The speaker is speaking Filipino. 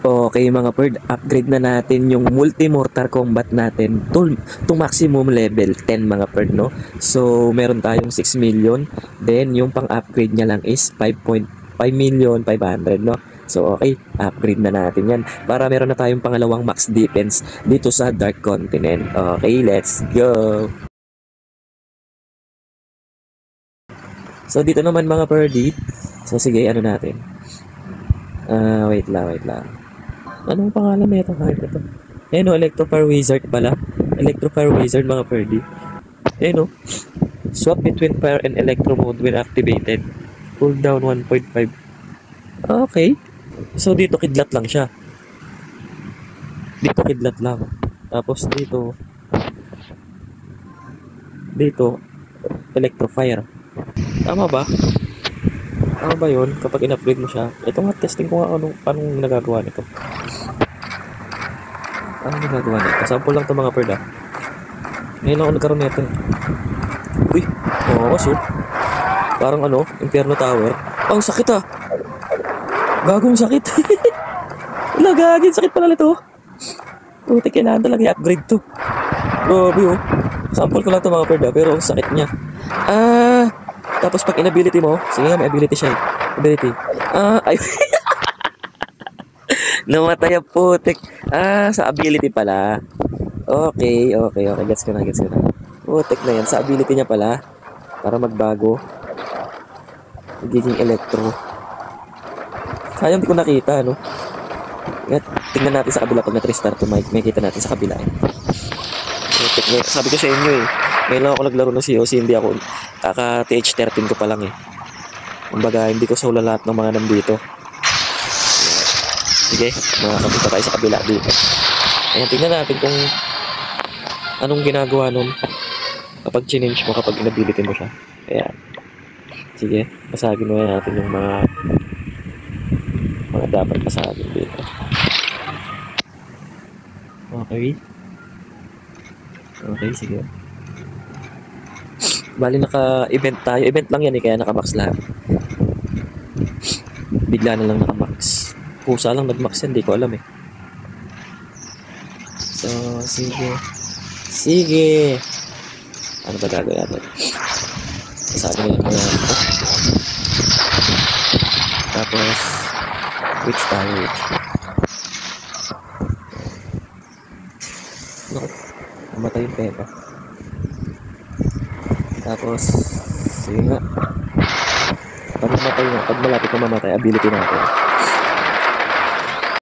Okay mga bird, upgrade na natin yung multi-mortar combat natin to maximum level 10 mga bird, no? So, meron tayong 6 million. Then, yung pang-upgrade niya lang is 5.5 million 500, no? So, okay, upgrade na natin yan. Para meron na tayong pangalawang max defense dito sa Dark Continent. Okay, let's go! So, dito naman mga birdie. So, sige, ano natin? Wait lang. Anong pangalan na itong card na to? Ayan o, Electrofire Wizard pala. Electrofire Wizard mga Ferdy. Ayan o. Swap between fire and electro mode when activated. Cooldown 1.5. Okay. So dito kidlat lang siya. Dito kidlat lang. Tapos dito Electrofire. Tama ba? Tama ba yun? Kapag in-upgrade mo siya. Ito nga, testing ko nga anong nagagawa nito. Anong ginagawa nito? Sample lang ito mga bird ah. Ngayon ako nagkaroon nito. Uy, so parang Inferno Tower. Ang sakit ah. Gagong sakit. Wala gagin, sakit pala nito. Puti, kailangan talaga i-upgrade to. Grabe oh. Sample ko lang ito mga bird ah, pero ang sakit niya. Tapos pag inability mo, sige nga may ability siya eh. Ability. Ay. Namatay ang putik. Sa ability pala. Okay. Gets ko na. Putik na yan. Sa ability niya pala. Para magbago. Magiging electro. Sayang di ko nakita, no? Tingnan natin sa kabila pag na-restart to mic. May kita natin sa kabila. Putik na. Sabi ko sa inyo eh. Ngayon lang ako naglaro ng COC. Hindi ako kaka-TH13 ko pa lang eh. Kumbaga, hindi ko solo lahat ng mga nandito. Sige, makakapunta tayo sa kabila dito. Ayan, tingnan natin kung anong ginagawa nun kapag change mo, kapag inability mo siya. Ayan. Sige, basagin mo natin yung mga dapat basagin dito. Okay, sige. Bali naka-event tayo. Event lang yan eh, kaya naka-max lahat. Bigla na lang naka-max. Pusa lang nag-max yan, di ko alam eh. So, sige. Ano ba gagawin natin? Sabi na yung mga tapos which tayo namatay yung pera. Tapos sige nga, pag malapit na mamatay, ability natin